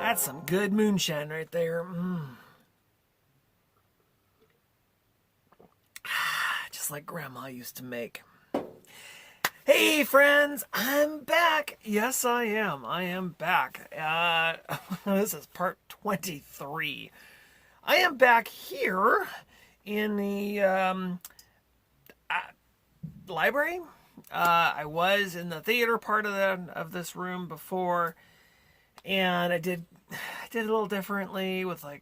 That's some good moonshine right there. Just like Grandma used to make. Hey friends, I'm back. Yes, I am. I am back. This is part 23. I am back here in the library. I was in the theater part of this room before, and I did a little differently with I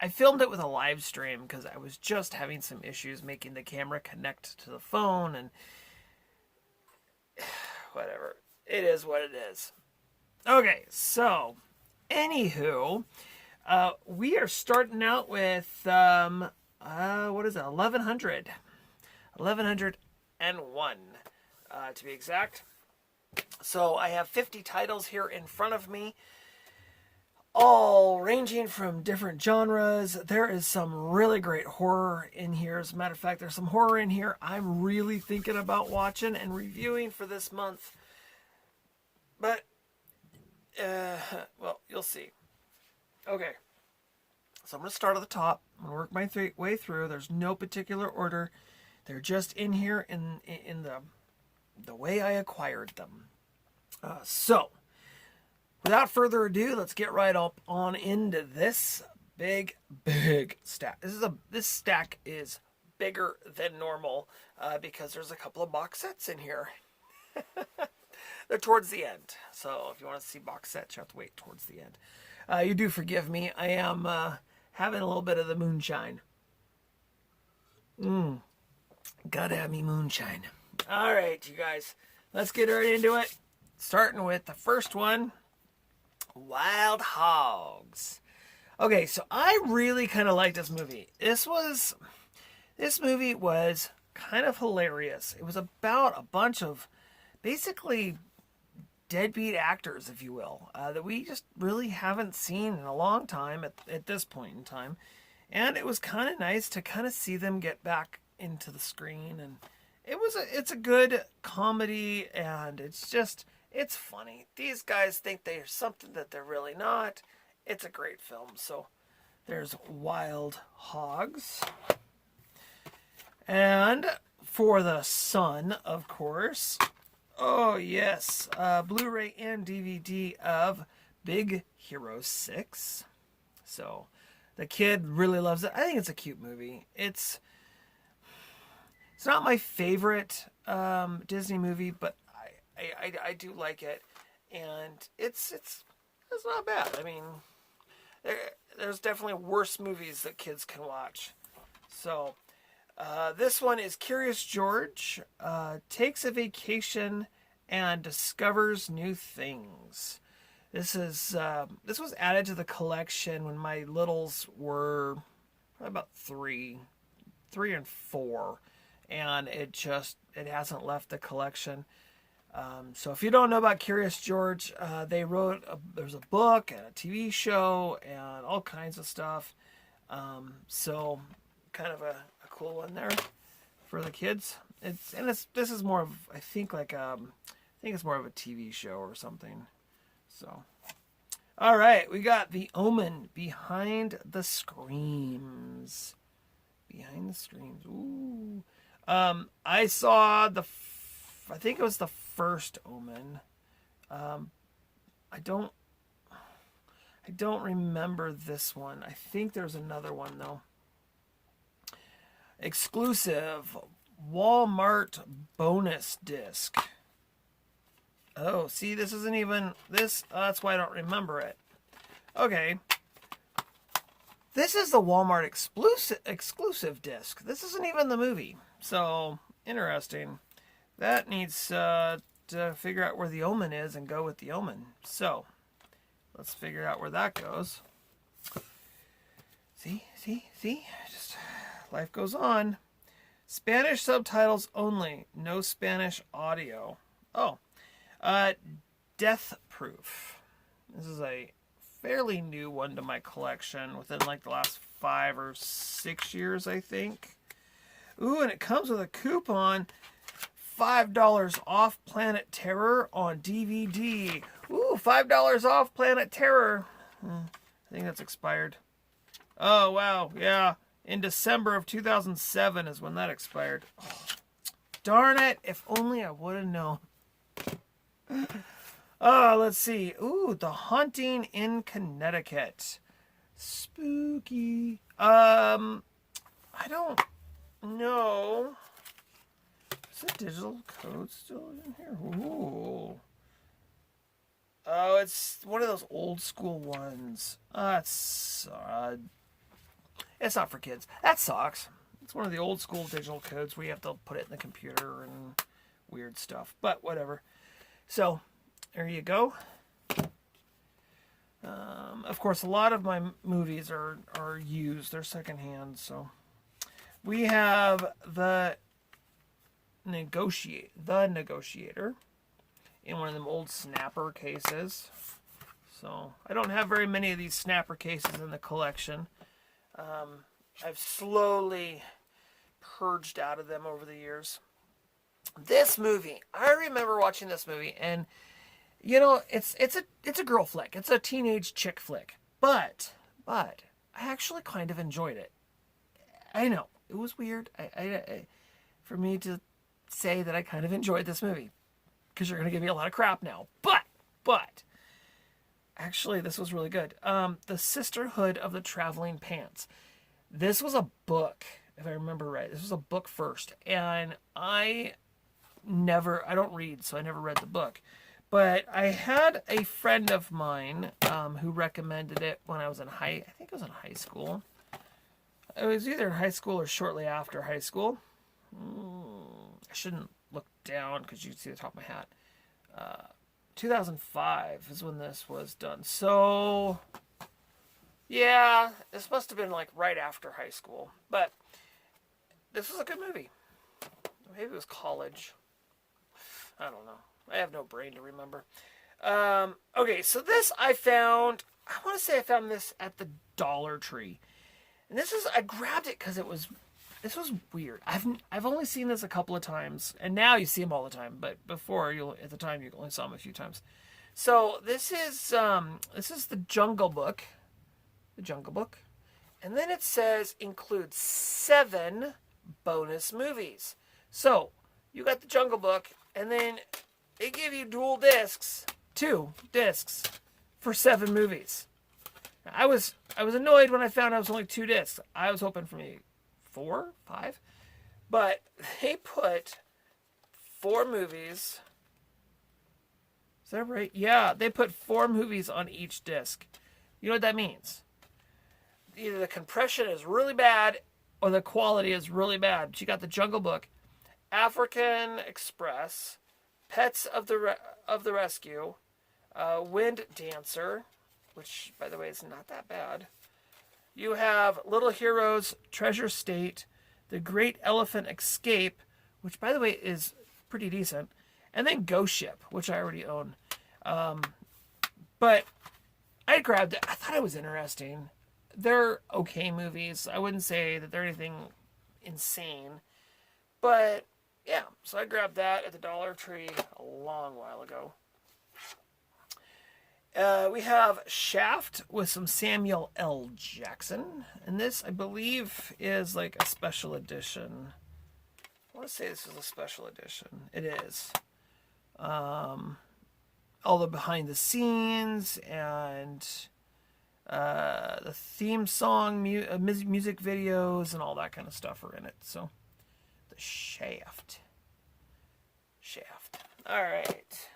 filmed it with a live stream because I was just having some issues making the camera connect to the phone, and whatever. It is what it is. Okay, so anywho, we are starting out with what is it? 1100. 1101 to be exact. So I have 50 titles here in front of me, all ranging from different genres. There is some really great horror in here. As a matter of fact, there's some horror in here I'm really thinking about watching and reviewing for this month. But, well, you'll see. Okay. So I'm going to start at the top. I'm going to work my way through. There's no particular order. They're just in here in the way I acquired them. So, without further ado, let's get right up on into this big stack. This stack is bigger than normal because there's a couple of box sets in here. They're towards the end, so if you want to see box sets, you have to wait towards the end. You do forgive me. I am having a little bit of the moonshine. Gotta have me moonshine. All right, you guys, let's get right into it. Starting with the first one, Wild Hogs. Okay, so I really kind of like this movie. This movie was kind of hilarious. It was about a bunch of basically deadbeat actors, if you will, that we just really haven't seen in a long time at this point in time. And it was kind of nice to kind of see them get back into the screen, and it's a good comedy, and it's funny. These guys think they're something that they're really not. It's a great film. So there's Wild Hogs. And for the son, of course, oh yes, Blu-ray and DVD of Big Hero 6. So the kid really loves it. I think it's a cute movie. It's not my favorite Disney movie, but I do like it, and it's not bad. I mean, there's definitely worse movies that kids can watch. So this one is Curious George takes a vacation and discovers new things. This was added to the collection when my littles were about three and 4. And it hasn't left the collection. So if you don't know about Curious George, there's a book and a TV show and all kinds of stuff. So kind of a cool one there for the kids. This is more of, I think it's more of a TV show or something. So, all right, we got The Omen, Behind the Screams. Behind the Screams. Ooh. I saw I think it was the first Omen. I don't remember this one. I think there's another one though. Exclusive Walmart bonus disc. Oh, see, this isn't even this. That's why I don't remember it. Okay. This is the Walmart exclusive disc. This isn't even the movie. So, interesting. That needs to figure out where The Omen is and go with The Omen. So, let's figure out where that goes. See? Just life goes on. Spanish subtitles only. No Spanish audio. Oh. Death Proof. This is a fairly new one to my collection within like the last 5 or 6 years, I think. Ooh, and it comes with a coupon. $5 off Planet Terror on DVD. Ooh, $5 off Planet Terror. I think that's expired. Oh, wow. Yeah. In December of 2007 is when that expired. Oh, darn it. If only I would have known. Let's see. Ooh, The Haunting in Connecticut. Spooky. I don't know. Is the digital code still in here? Ooh. Oh, it's one of those old school ones. It's not for kids. That sucks. It's one of the old school digital codes where you have to put it in the computer and weird stuff. But whatever. So, there you go. Of course, a lot of my movies are used. They're secondhand. So, we have The Negotiator in one of them old snapper cases. So, I don't have very many of these snapper cases in the collection. I've slowly purged out of them over the years. This movie, I remember watching this movie, and it's a girl flick. It's a teenage chick flick. But I actually kind of enjoyed it. I know it was weird. For me to say that I kind of enjoyed this movie, because you're gonna give me a lot of crap now. But actually, this was really good. The Sisterhood of the Traveling Pants. This was a book, if I remember right. This was a book first, and I don't read, so I never read the book. But I had a friend of mine who recommended it when I was in I think it was in high school. It was either in high school or shortly after high school. I shouldn't look down because you can see the top of my hat. 2005 is when this was done. So, yeah, this must have been like right after high school. But this was a good movie. Maybe it was college. I don't know. I have no brain to remember. Okay, so this I want to say I found this at the Dollar Tree. And I grabbed it because this was weird. I've only seen this a couple of times, and now you see them all the time. But before, at the time, you only saw them a few times. So this is the Jungle Book. The Jungle Book. And then it says includes 7 bonus movies. So you got the Jungle Book, and then they give you 2 discs for 7 movies. Now, I was annoyed when I found out it was only 2 discs. I was hoping for maybe 4, 5, but they put 4 movies. Is that right? Yeah, they put 4 movies on each disc. You know what that means? Either the compression is really bad or the quality is really bad. But you got the Jungle Book, African Express, Pets of the Rescue, Wind Dancer, which, by the way, is not that bad. You have Little Heroes, Treasure State, The Great Elephant Escape, which, by the way, is pretty decent, and then Ghost Ship, which I already own. But I grabbed it. I thought it was interesting. They're okay movies. I wouldn't say that they're anything insane. But, yeah, so I grabbed that at the Dollar Tree a long while ago. We have Shaft with some Samuel L. Jackson. And this, I believe, is like a special edition. I want to say this is a special edition. It is. All the behind the scenes and the theme song, music videos, and all that kind of stuff are in it. So, the Shaft. All right.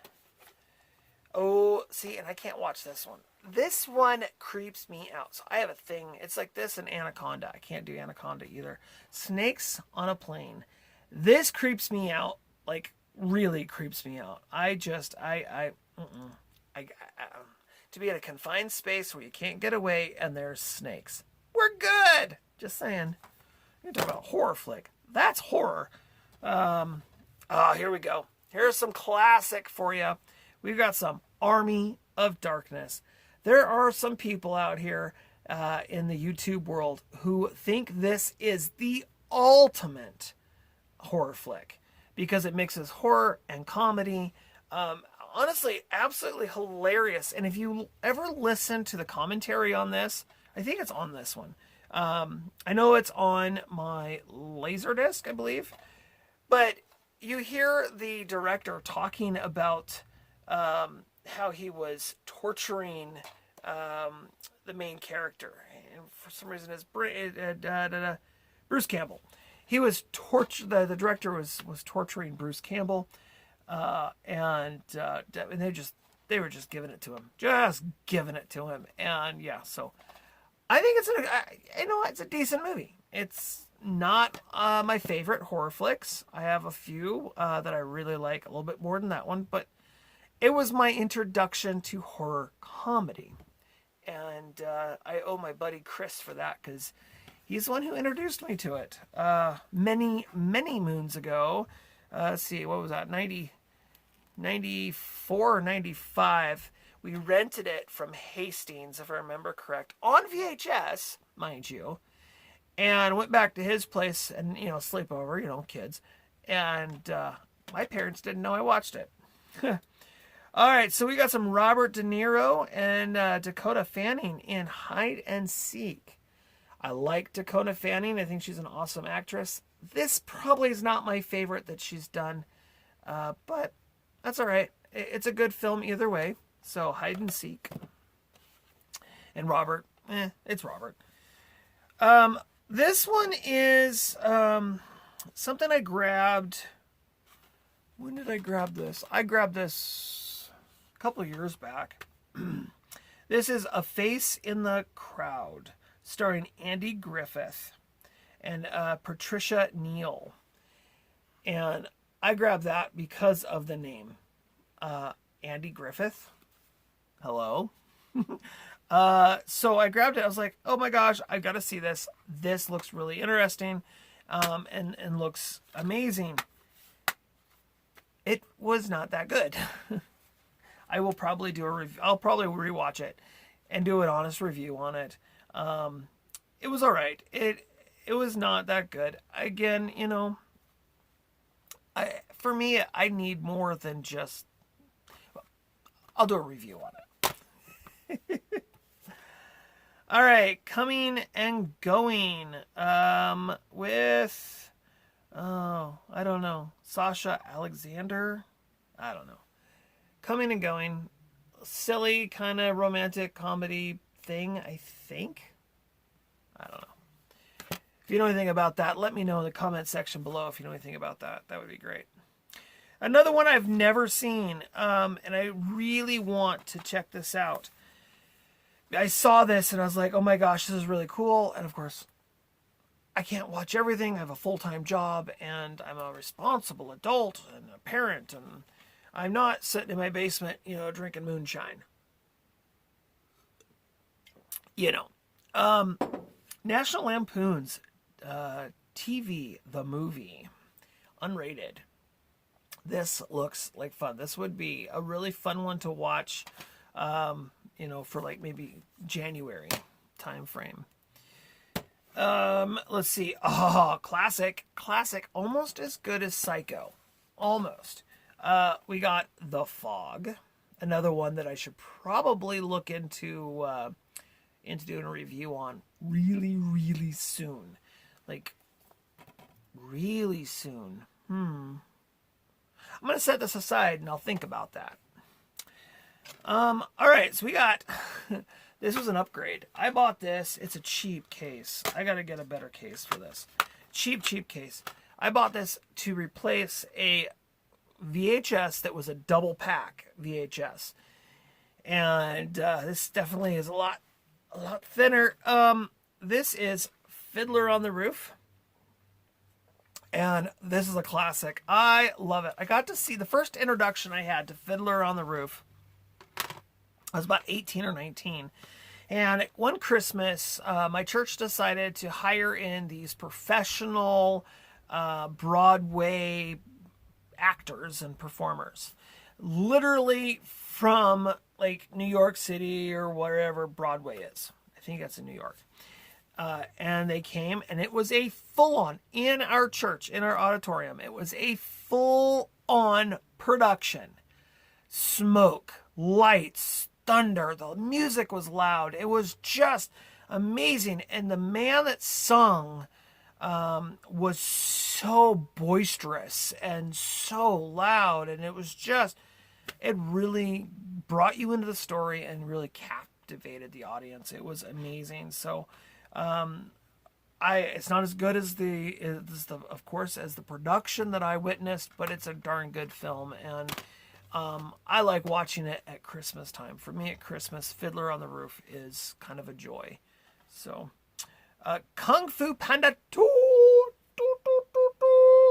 Oh, see, and I can't watch this one. This one creeps me out. So I have a thing. It's like this and Anaconda. I can't do Anaconda either. Snakes on a Plane. This creeps me out. Like, really creeps me out. To be in a confined space where you can't get away and there's snakes. We're good. Just saying. You're talking about a horror flick. That's horror. Here we go. Here's some classic for you. We've got some Army of Darkness. There are some people out here in the YouTube world who think this is the ultimate horror flick because it mixes horror and comedy. honestly, absolutely hilarious. And if you ever listen to the commentary on this, I think it's on this one. I know it's on my Laserdisc, I believe. But you hear the director talking about how he was torturing the main character. And for some reason, it's Bruce Campbell. He was the director was torturing Bruce Campbell, and they were just giving it to him, and yeah. So I think it's a decent movie. It's not my favorite horror flicks. I have a few that I really like a little bit more than that one, but it was my introduction to horror comedy. And I owe my buddy Chris for that, because he's the one who introduced me to it many, many moons ago. Let's see, what was that, 94 or 95? We rented it from Hastings, if I remember correct, on VHS, mind you, and went back to his place and, sleep over, kids. And my parents didn't know I watched it. All right, so we got some Robert De Niro and Dakota Fanning in Hide and Seek. I like Dakota Fanning. I think she's an awesome actress. This probably is not my favorite that she's done, but that's all right. It's a good film either way. So Hide and Seek. And Robert, it's Robert. This one is something I grabbed. When did I grab this? I grabbed this a couple of years back. This is A Face in the Crowd, starring Andy Griffith and Patricia Neal. And I grabbed that because of the name. Andy Griffith. Hello. So I grabbed it. I was like, oh my gosh, I got to see this. This looks really interesting and looks amazing. It was not that good. I will probably do a review. I'll probably rewatch it and do an honest review on it. It was all right. It was not that good. Again, for me, I need more than just. I'll do a review on it. All right, Coming and Going with I don't know, Sasha Alexander. I don't know. Coming and Going, silly kind of romantic comedy thing, I think. I don't know. If you know anything about that, let me know in the comment section below if you know anything about that. That would be great. Another one I've never seen, and I really want to check this out. I saw this and I was like, oh my gosh, this is really cool. And of course, I can't watch everything. I have a full-time job and I'm a responsible adult and a parent, and I'm not sitting in my basement, drinking moonshine. National Lampoon's TV, the movie, unrated. This looks like fun. This would be a really fun one to watch, for like maybe January time frame. Let's see. Oh, classic, almost as good as Psycho. Almost. We got The Fog, another one that I should probably look into doing a review on really, really soon. Like, really soon. I'm going to set this aside and I'll think about that. All right, so we got, this was an upgrade. I bought this. It's a cheap case. I got to get a better case for this. Cheap case. I bought this to replace a VHS that was a double pack VHS. And this definitely is a lot thinner. This is Fiddler on the Roof. And this is a classic. I love it. I got to see the first introduction I had to Fiddler on the Roof. I was about 18 or 19. And one Christmas, my church decided to hire in these professional Broadway actors and performers. Literally from like New York City or wherever Broadway is. I think that's in New York. And they came, and it was a full-on, in our church, in our auditorium, it was a full-on production. smoke, lights, thunder. The music was loud. It was just amazing. And the man that sung was so boisterous and so loud. And it was just, it really brought you into the story and really captivated the audience. It was amazing. So, it's not as good as of course, as the production that I witnessed, but it's a darn good film, and I like watching it at Christmas time. For me, at Christmas, Fiddler on the Roof is kind of a joy. So, Kung Fu Panda 2.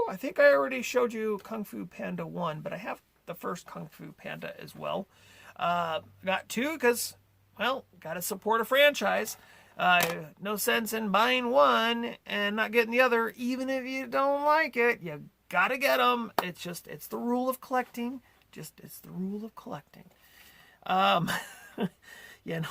I think I already showed you Kung Fu Panda 1, but I have the first Kung Fu Panda as well. Got 2 because, well, got to support a franchise. No sense in buying one and not getting the other, even if you don't like it. You gotta get them. It's the rule of collecting. It's the rule of collecting.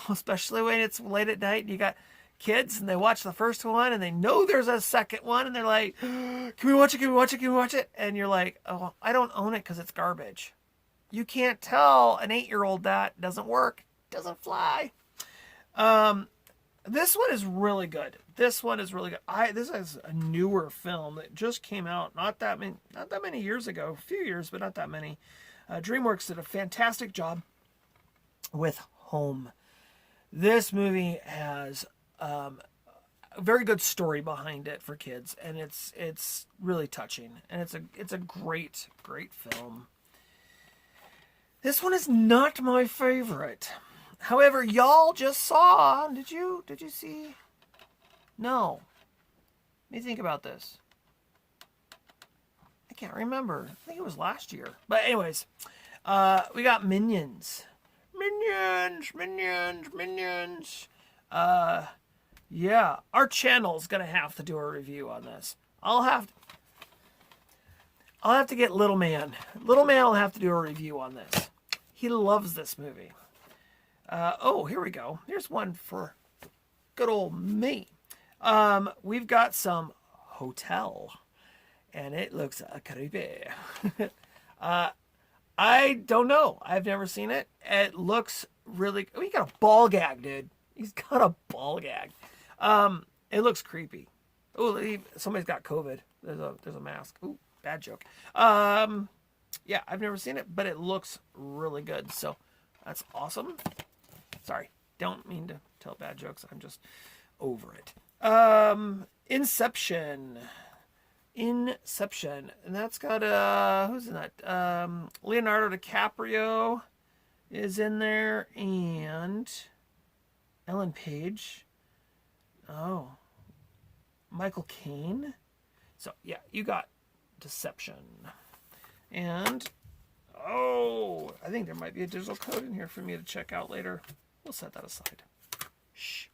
Especially when it's late at night and you got kids and they watch the first one and they know there's a second one and they're like, can we watch it? Can we watch it? Can we watch it? And you're like, oh, I don't own it because it's garbage. You can't tell an 8-year-old that doesn't work. Doesn't fly. This one is really good. This is a newer film that just came out not that many years ago. A few years, but not that many. DreamWorks did a fantastic job with Home. This movie has a very good story behind it for kids, and it's really touching, and it's a great film. This one is not my favorite. However, y'all just saw, did you see? No. Let me think about this. I can't remember. I think it was last year. But anyways, we got Minions. Minions. Yeah, our channel's going to have to do a review on this. I'll have to get Little Man. Little Man will have to do a review on this. He loves this movie. Here we go. Here's one for good old me. We've got some Hotel, and it looks creepy. I don't know. I've never seen it. It looks really. Oh, he got a ball gag, dude. He's got a ball gag. It looks creepy. Oh, somebody's got COVID. There's a mask. Ooh, bad joke. Yeah, I've never seen it, but it looks really good. So that's awesome. Sorry, don't mean to tell bad jokes. I'm just over it. Inception, and that's got who's in that? Leonardo DiCaprio is in there, and Ellen Page. Oh, Michael Caine. So yeah, you got Deception, and I think there might be a digital code in here for me to check out later. We'll set that aside. Shh.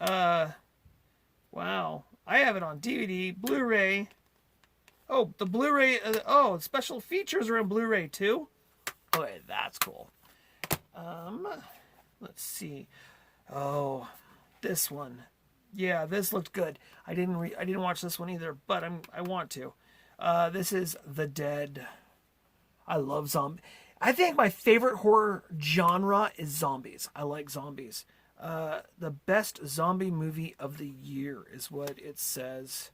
Wow. I have it on DVD, Blu-ray. Oh, the Blu-ray. Special features are in Blu-ray too. Okay, that's cool. Let's see. Oh, this one. Yeah, this looked good. I didn't watch this one either, but I want to. This is The Dead. I love zombies. I think my favorite horror genre is zombies. I like zombies. The best zombie movie of the year is what it says.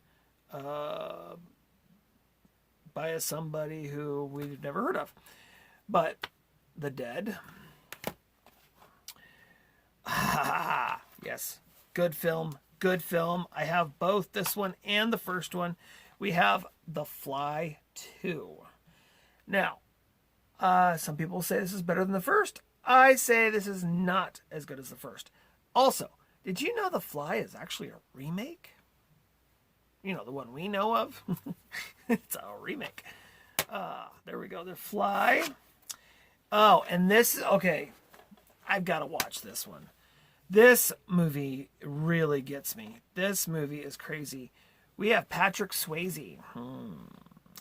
By somebody who we've never heard of. But The Dead. Yes. Good film. Good film. I have both this one and the first one. We have The Fly 2. Now, some people say this is better than the first. I say this is not as good as the first. Also, did you know The Fly is actually a remake? You know, the one we know of. It's a remake. There we go. The Fly. Oh, and this, okay. I've got to watch this one. This movie really gets me. This movie is crazy. We have Patrick Swayze.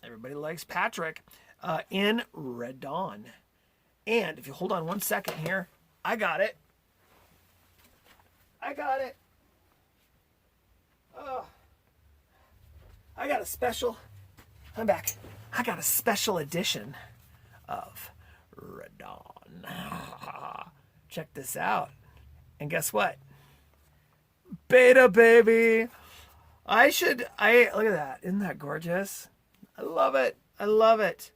Everybody likes Patrick. In Red Dawn. And if you hold on one second here, I got it. I got a special. I'm back. I got a special edition of Red Dawn. Check this out. And guess what? Beta, baby. Look at that. Isn't that gorgeous? I love it. I love it.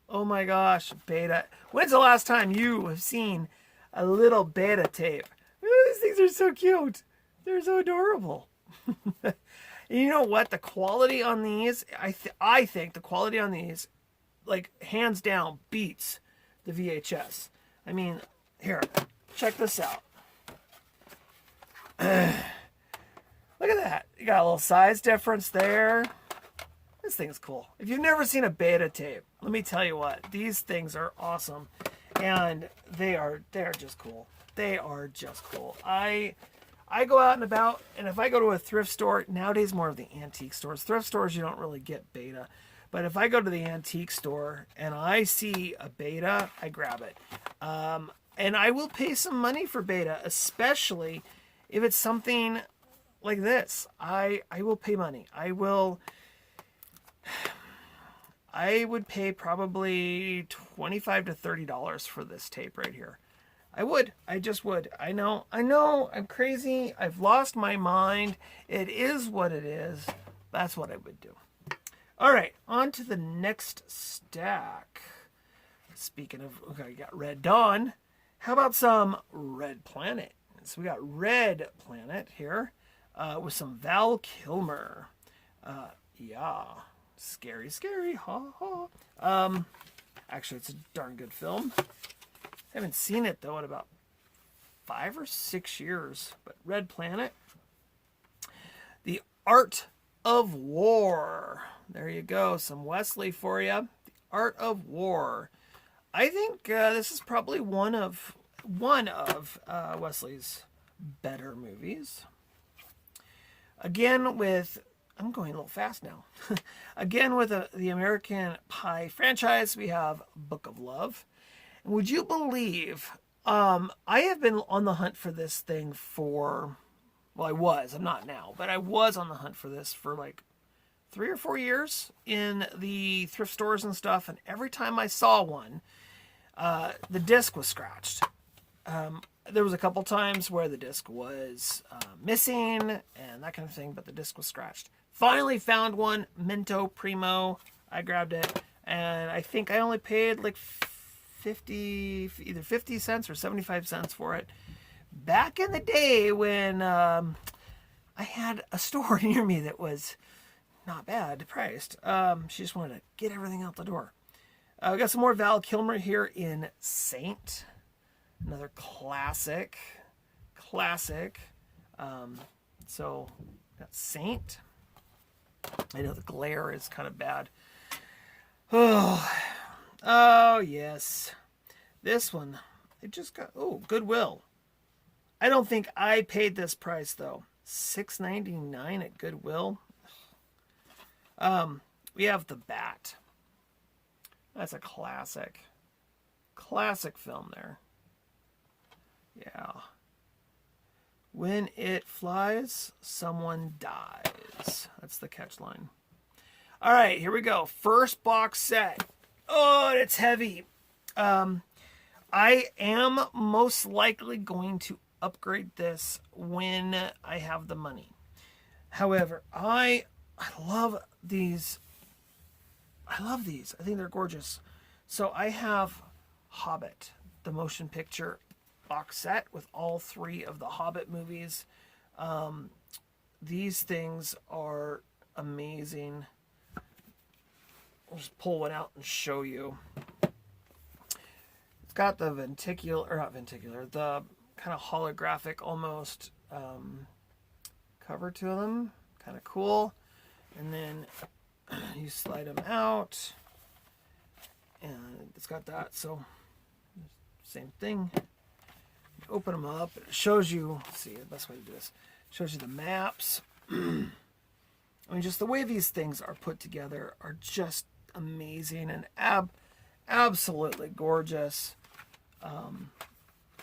Oh my gosh, beta. When's the last time you have seen a little beta tape? These things are so cute. They're so adorable. You know what? The quality on these, I think the quality on these, like, hands down, beats the VHS. I mean, here, check this out. Look at that. You got a little size difference there. This thing's cool. If you've never seen a beta tape, let me tell you what, these things are awesome. And they're just cool. They are just cool. I go out and about, and if I go to a thrift store, nowadays more of the antique stores. Thrift stores, you don't really get beta. But if I go to the antique store and I see a beta, I grab it. And I will pay some money for beta, especially if it's something like this. I will pay money. I would pay probably $25 to $30 for this tape right here. I would. I just would. I know. I'm crazy. I've lost my mind. It is what it is. That's what I would do. All right, on to the next stack. Speaking of, okay, you got Red Dawn. How about some Red Planet? So we got Red Planet here with some Val Kilmer. Yeah, scary, ha ha. Actually, it's a darn good film. Haven't seen it though in about 5 or 6 years. But Red Planet, The Art of War. There you go, some Wesley for you. The Art of War. I think this is probably one of Wesley's better movies. Again with, I'm going a little fast now. Again with the American Pie franchise, we have Book of Love. And would you believe, I have been on the hunt for this thing for, well, I'm not now, but I was on the hunt for this for like 3 or 4 years in the thrift stores and stuff. And every time I saw one, the disc was scratched. There was a couple times where the disc was missing and that kind of thing, but the disc was scratched. Finally found one, Minto Primo. I grabbed it, and I think I only paid like either 50 cents or 75 cents for it. Back in the day when I had a store near me that was not bad priced. She just wanted to get everything out the door. We got some more Val Kilmer here in Saint. Another classic. So, got Saint. I know the glare is kind of bad. Oh, yes. This one, it just got, Goodwill. I don't think I paid this price, though. $6.99 at Goodwill. We have The Bat. That's a classic. Classic film there. Yeah. When it flies, someone dies. That's the catch line. All right, here we go. First box set. Oh, it's heavy. I am most likely going to upgrade this when I have the money. However, I love these. I love these. I think they're gorgeous. So I have Hobbit, the motion picture box set with all 3 of the Hobbit movies. These things are amazing. I'll just pull one out and show you. It's got the the kind of holographic almost cover to them. Kind of cool. And then you slide them out. And it's got that. So, same thing. Open them up. It shows you, let's see, the best way to do this. Shows you the maps. I mean, just the way these things are put together are just amazing and absolutely gorgeous.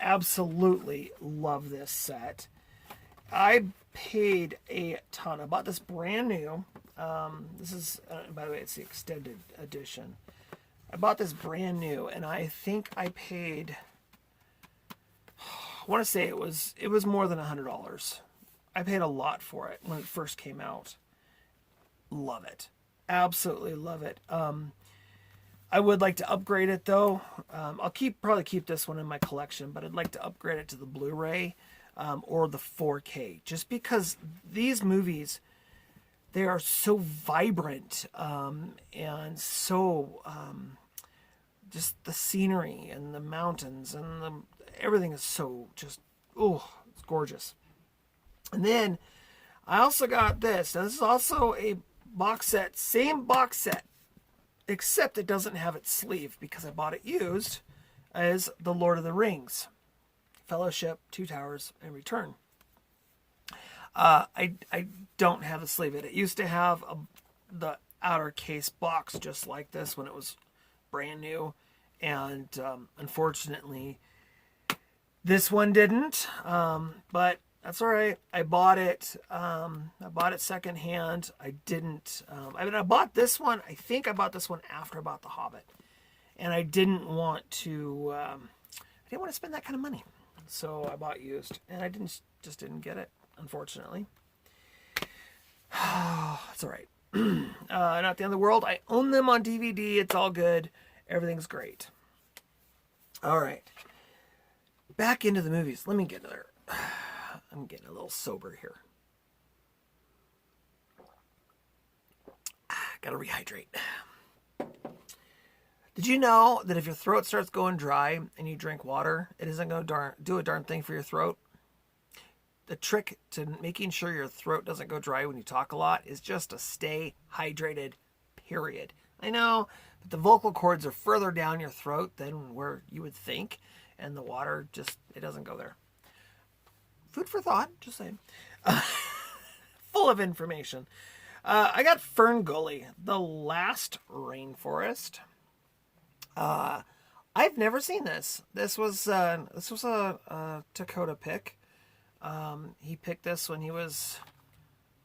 Absolutely love this set. I paid a ton. I bought this brand new. This is, by the way, it's the extended edition. I bought this brand new, and I think I paid, I want to say it was more than $100. I paid a lot for it when it first came out. Love it. Absolutely love it. I would like to upgrade it though. I'll probably keep this one in my collection, but I'd like to upgrade it to the Blu-ray or the 4K, just because these movies, they are so vibrant and so just the scenery and the mountains and everything is so just, oh, it's gorgeous. And then I also got this. Now, this is also a box set, same box set, except it doesn't have its sleeve because I bought it used, as The Lord of the Rings, Fellowship, Two Towers, and Return. I don't have the sleeve. It used to have the outer case box just like this when it was brand new, and unfortunately this one didn't, but that's all right. I bought it secondhand. I didn't, I bought this one, I think I bought this one after I bought The Hobbit, and I didn't want to spend that kind of money, so I bought used, and I just didn't get it, unfortunately. It's all right. Not the end of the world. I own them on DVD. It's all good. Everything's great. All right. Back into the movies. Let me get there. I'm getting a little sober here. Gotta rehydrate. Did you know that if your throat starts going dry and you drink water, it isn't going to do a darn thing for your throat? The trick to making sure your throat doesn't go dry when you talk a lot is just to stay hydrated, period. I know, but the vocal cords are further down your throat than where you would think, and the water it doesn't go there. Food for thought, just saying. Full of information. I got Fern Gully, The Last Rainforest. I've never seen this. This was a Dakota pick. He picked this when he was,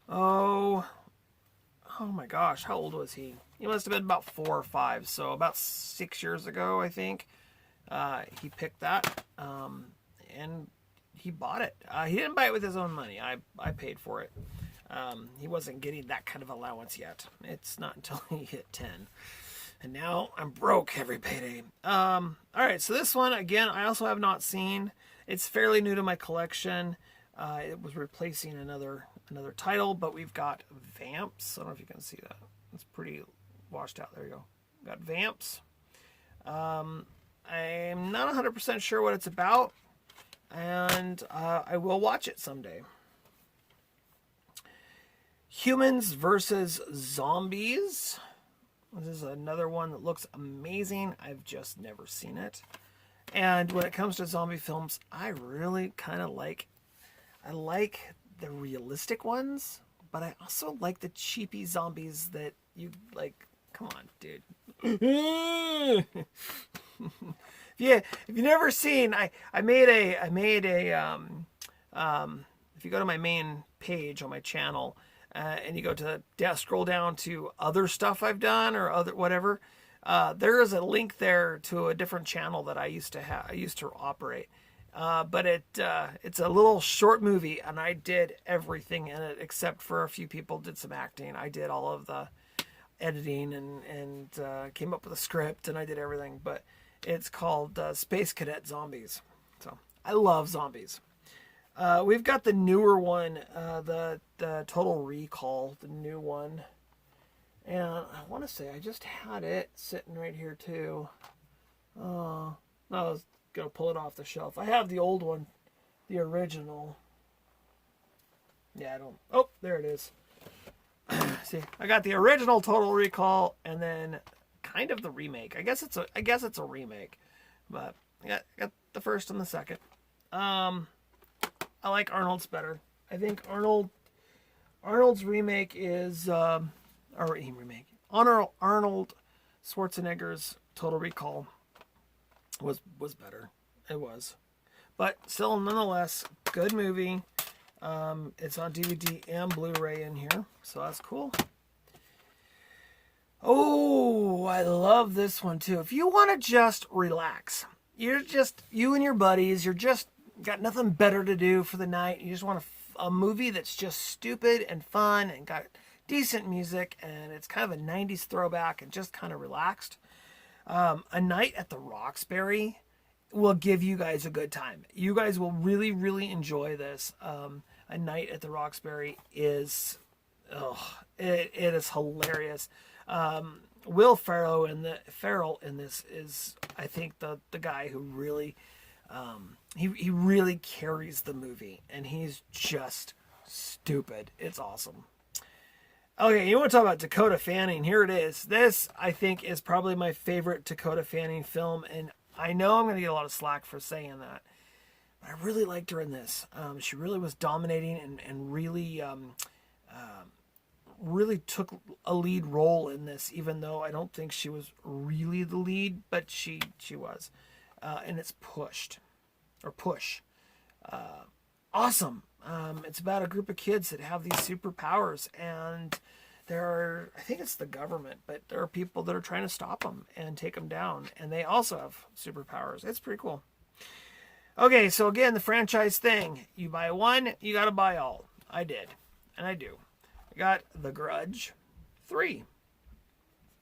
oh my gosh, how old was he? He must have been about 4 or 5, so about 6 years ago, I think. He picked that, and he bought it. He didn't buy it with his own money. I paid for it. He wasn't getting that kind of allowance yet. It's not until he hit 10. And now I'm broke every payday. All right, so this one, again, I also have not seen. It's fairly new to my collection. It was replacing another title, but we've got Vamps. I don't know if you can see that. It's pretty washed out. There you go. We've got Vamps. I'm not 100% sure what it's about, and I will watch it someday. Humans versus Zombies. This is another one that looks amazing. I've just never seen it. And when it comes to zombie films, I really kind of like the realistic ones, but I also like the cheapy zombies that you like. Come on, dude. Yeah, if you've never seen, I made a if you go to my main page on my channel, and you go to scroll down to other stuff I've done or other whatever, there is a link there to a different channel that I used to operate. But it's a little short movie, and I did everything in it except for a few people did some acting. I did all of the editing and came up with a script, and I did everything. But it's called Space Cadet Zombies. So I love zombies. We've got the newer one, the Total Recall, the new one. And I want to say I just had it sitting right here too. I was going to pull it off the shelf. I have the old one, the original. Yeah, I don't... Oh, there it is. See, I got the original Total Recall and then kind of the remake. I guess it's a remake. But I got the first and the second. I like Arnold's better. I think Arnold's remake is Arnold Schwarzenegger's Total Recall was better. It was, but still, nonetheless, good movie. It's on DVD and Blu-ray in here, so that's cool. Oh, I love this one too. If you want to just relax, you and your buddies, you're just got nothing better to do for the night. You just want a movie that's just stupid and fun and got decent music and it's kind of a 90s throwback and just kind of relaxed. A Night at the Roxbury will give you guys a good time. You guys will really, really enjoy this. A Night at the Roxbury is, oh, it is hilarious. Will Ferrell in this is, I think, the guy who really, he really carries the movie, and he's just stupid. It's awesome. Okay, you want to talk about Dakota Fanning? Here it is. This, I think, is probably my favorite Dakota Fanning film, and I know I'm going to get a lot of slack for saying that, but I really liked her in this. She really was dominating and really, really took a lead role in this, even though I don't think she was really the lead, but she was. And it's Push. Awesome. It's about a group of kids that have these superpowers, and I think it's the government, but there are people that are trying to stop them and take them down, and they also have superpowers. It's pretty cool. Okay, so again, the franchise thing. You buy one, you got to buy all. I did, and I do. I got The Grudge 3.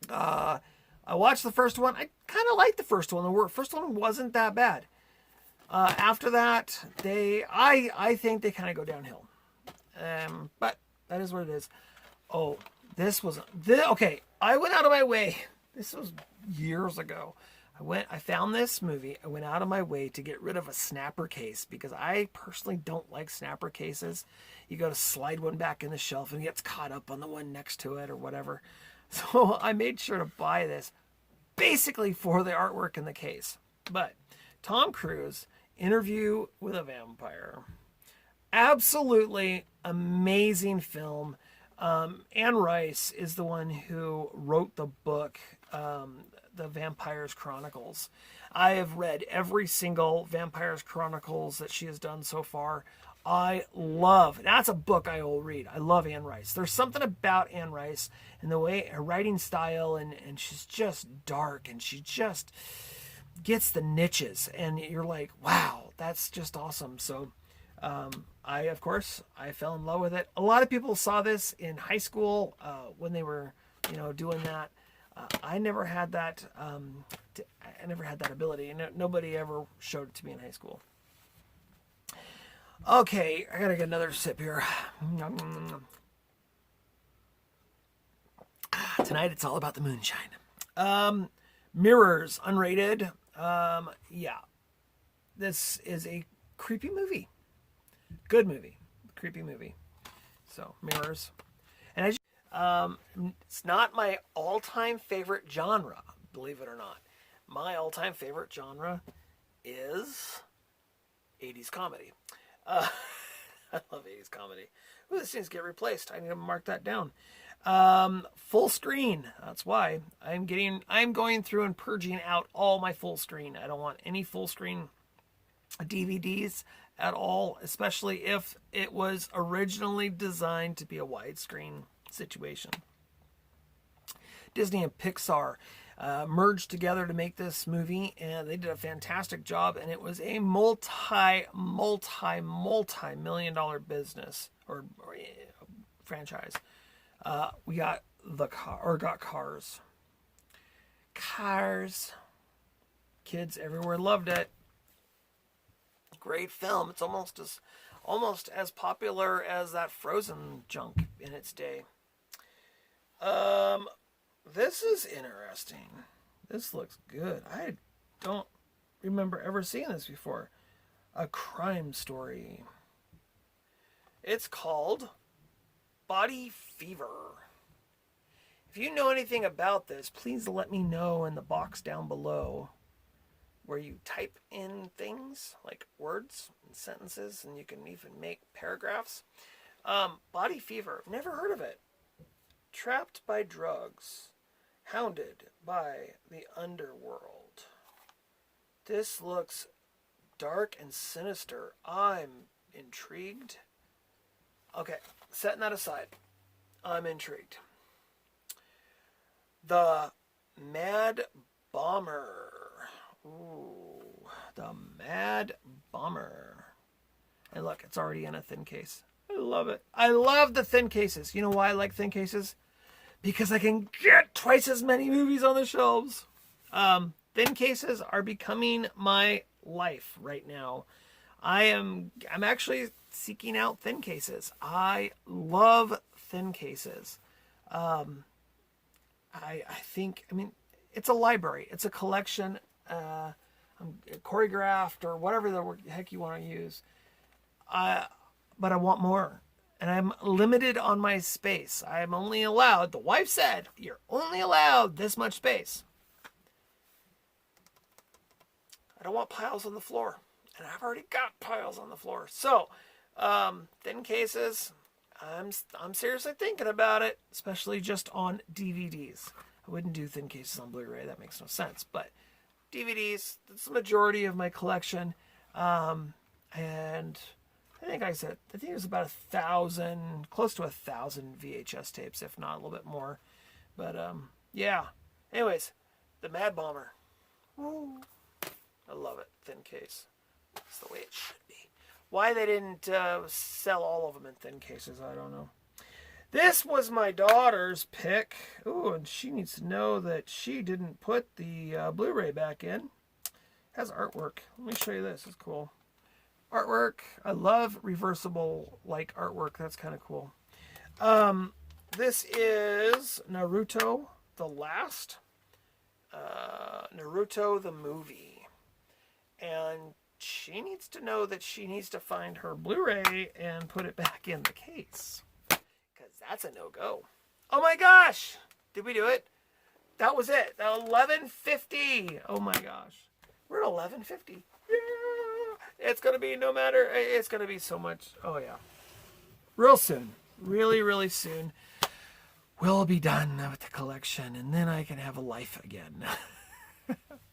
I watched the first one. I kind of liked the first one. The first one wasn't that bad. After that, I think they kind of go downhill. But that is what it is. Oh, okay. I went out of my way. This was years ago. I found this movie. I went out of my way to get rid of a snapper case because I personally don't like snapper cases. You go to slide one back in the shelf and it gets caught up on the one next to it or whatever. So I made sure to buy this basically for the artwork in the case. But Tom Cruise, Interview with a Vampire. Absolutely amazing film. Anne Rice is the one who wrote the book, The Vampire's Chronicles. I have read every single Vampire's Chronicles that she has done so far. That's a book I will read. I love Anne Rice. There's something about Anne Rice and the way her writing style, and she's just dark, and she just gets the niches, and you're like, wow, that's just awesome. So I fell in love with it. A lot of people saw this in high school when they were, doing that. I never had that. I never had that ability. Nobody ever showed it to me in high school. Okay, I gotta get another sip here. Tonight it's all about the moonshine. Mirrors, unrated. Yeah, this is a creepy movie. Good movie, creepy movie. So Mirrors, and it's not my all-time favorite genre, believe it or not. My all-time favorite genre is 80s comedy. I love 80s comedy. Ooh, this needs to get replaced. I need to mark that down. Full screen. That's why I'm going through and purging out all my full screen. I don't want any full screen DVDs at all, especially if it was originally designed to be a widescreen situation. Disney and Pixar merged together to make this movie, and they did a fantastic job, and it was a multi-million dollar business or franchise. We got Cars. Kids everywhere loved it. Great film. It's almost as popular as that Frozen junk in its day. This is interesting. This looks good. I don't remember ever seeing this before. A crime story. It's called Body Fever. If you know anything about this, please let me know in the box down below where you type in things like words and sentences, and you can even make paragraphs. Body Fever. Never heard of it. Trapped by drugs. Hounded by the underworld. This looks dark and sinister. I'm intrigued. Okay, setting that aside, I'm intrigued. The Mad Bomber. Ooh, the Mad Bomber. And look, it's already in a thin case. I love it. I love the thin cases. You know why I like thin cases? Because I can get twice as many movies on the shelves. Thin cases are becoming my life right now. I'm actually seeking out thin cases. I love thin cases. I think, I mean, it's a library. It's a collection, choreographed or whatever the heck you want to use. But I want more. And I'm limited on my space. I am only allowed, the wife said, you're only allowed this much space. I don't want piles on the floor. And I've already got piles on the floor. So, thin cases, I'm seriously thinking about it, especially just on DVDs. I wouldn't do thin cases on Blu-ray. That makes no sense. But DVDs, that's the majority of my collection. And I think I think it was about 1,000, close to 1,000 VHS tapes, if not a little bit more. But, yeah. Anyways, the Mad Bomber. Woo. I love it. Thin case. That's the way it should be. Why they didn't sell all of them in thin cases, I don't know. This was my daughter's pick. Ooh, and she needs to know that she didn't put the Blu-ray back in. It has artwork. Let me show you this. It's cool. Artwork. I love reversible like artwork. That's kind of cool. This is Naruto the Last. Naruto the movie. And she needs to know that she needs to find her Blu-ray and put it back in the case. Because that's a no-go. Oh my gosh! Did we do it? That was it. 11:50. Oh my gosh. We're at 11:50. Yeah! It's going to be it's going to be so much. Oh yeah. Real soon. Really, really soon. We'll be done with the collection and then I can have a life again.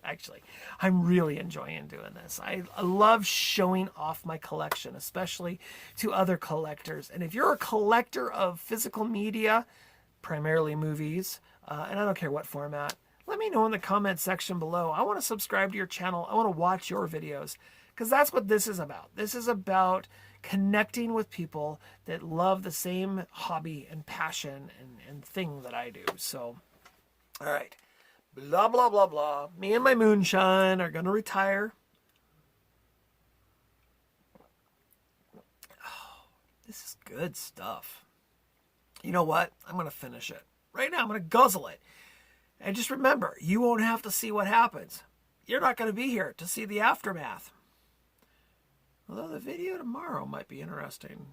Actually, I'm really enjoying doing this. I love showing off my collection, especially to other collectors. And if you're a collector of physical media, primarily movies, and I don't care what format, let me know in the comment section below. I want to subscribe to your channel. I want to watch your videos because that's what this is about. This is about connecting with people that love the same hobby and passion and thing that I do. So, all right. Blah, blah, blah, blah. Me and my moonshine are going to retire. Oh, this is good stuff. You know what? I'm going to finish it. Right now, I'm going to guzzle it. And just remember, you won't have to see what happens. You're not going to be here to see the aftermath. Although the video tomorrow might be interesting.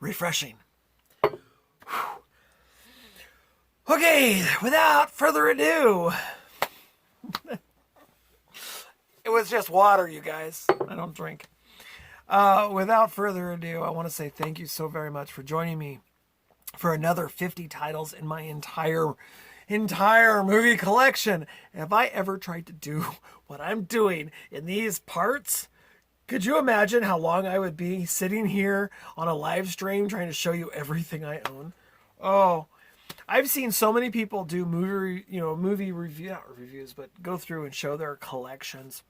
Refreshing. Okay, without further ado. It was just water, you guys. I don't drink. Without further ado, I want to say thank you so very much for joining me for another 50 titles in my entire movie collection. Have I ever tried to do what I'm doing in these parts? Could you imagine how long I would be sitting here on a live stream trying to show you everything I own? Oh, I've seen so many people do movie review, not reviews, but go through and show their collections.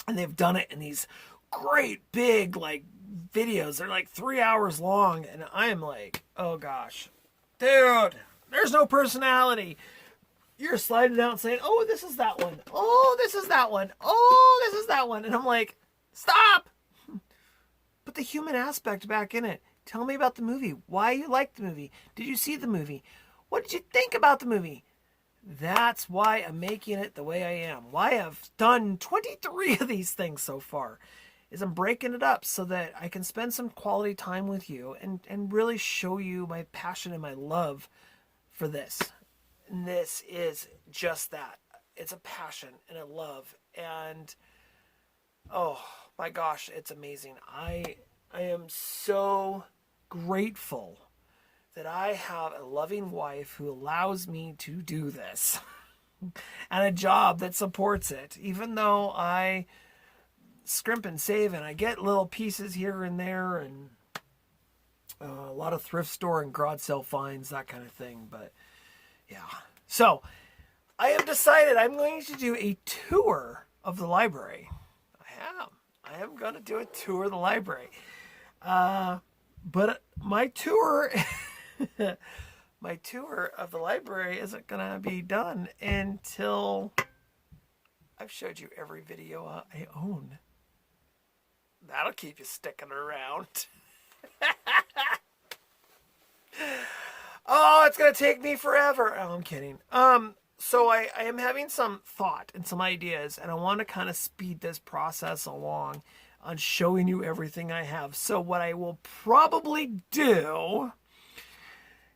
And they've done it in these great big like videos. They're like 3 hours long. And I'm like, oh gosh, dude, there's no personality. You're sliding out and saying, oh, this is that one. Oh, this is that one. Oh, this is that one. And I'm like, stop! Put the human aspect back in it. Tell me about the movie. Why you liked the movie. Did you see the movie? What did you think about the movie? That's why I'm making it the way I am. Why I've done 23 of these things so far. Is I'm breaking it up so that I can spend some quality time with you and really show you my passion and my love for this. And this is just that. It's a passion and a love. And oh my gosh, it's amazing. I am so grateful that I have a loving wife who allows me to do this and a job that supports it. Even though I scrimp and save, and I get little pieces here and there, and a lot of thrift store and garage sale finds, that kind of thing. But yeah, so I have decided I'm going to do a tour of the library. I am going to do a tour of the library. But my tour, my tour of the library isn't going to be done until I've showed you every video I own. That'll keep you sticking around. Oh, it's going to take me forever. Oh, I'm kidding. So I am having some thought and some ideas, and I want to kind of speed this process along on showing you everything I have. So what I will probably do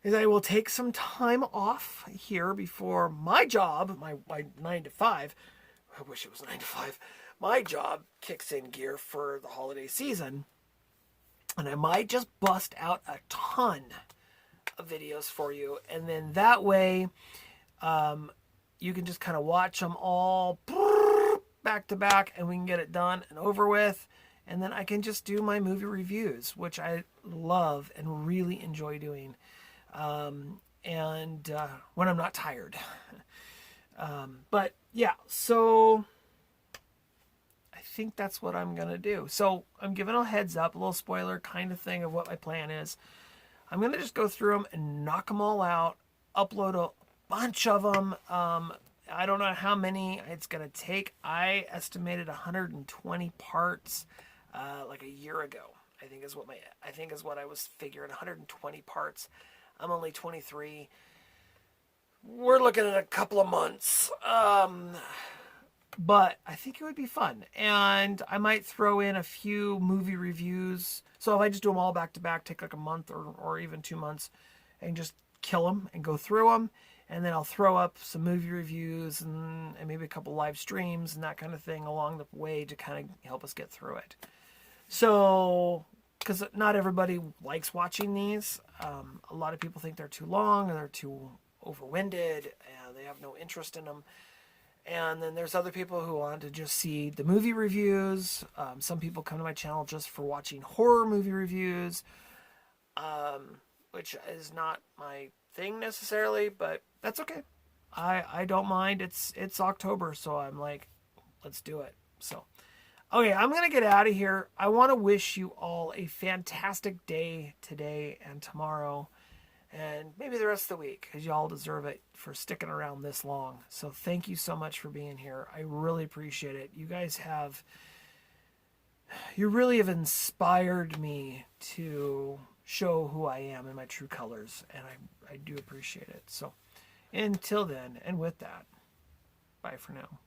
is I will take some time off here before my job, my 9 to 5, I wish it was 9 to 5, my job kicks in gear for the holiday season. And I might just bust out a ton of videos for you. And then that way, you can just kind of watch them all back to back, and we can get it done and over with. And then I can just do my movie reviews, which I love and really enjoy doing. When I'm not tired. But yeah, so I think that's what I'm going to do. So I'm giving a heads up, a little spoiler kind of thing of what my plan is. I'm going to just go through them and knock them all out, upload a bunch of them. I don't know how many it's going to take. I estimated 120 parts like a year ago. I think is what I was figuring, 120 parts. I'm only 23. We're looking at a couple of months. But I think it would be fun. And I might throw in a few movie reviews. So if I just do them all back to back, take like a month or even 2 months, and just kill them and go through them. And then I'll throw up some movie reviews and maybe a couple live streams and that kind of thing along the way to kind of help us get through it. So, because not everybody likes watching these. A lot of people think they're too long or they're too overwinded and they have no interest in them. And then there's other people who want to just see the movie reviews. Some people come to my channel just for watching horror movie reviews, which is not my thing necessarily, but that's okay. I don't mind. It's October, so I'm like, let's do it. So, okay, I'm going to get out of here. I want to wish you all a fantastic day today and tomorrow, and maybe the rest of the week, because y'all deserve it for sticking around this long. So thank you so much for being here. I really appreciate it. You really have inspired me to show who I am in my true colors, and I do appreciate it. So until then, and with that, bye for now.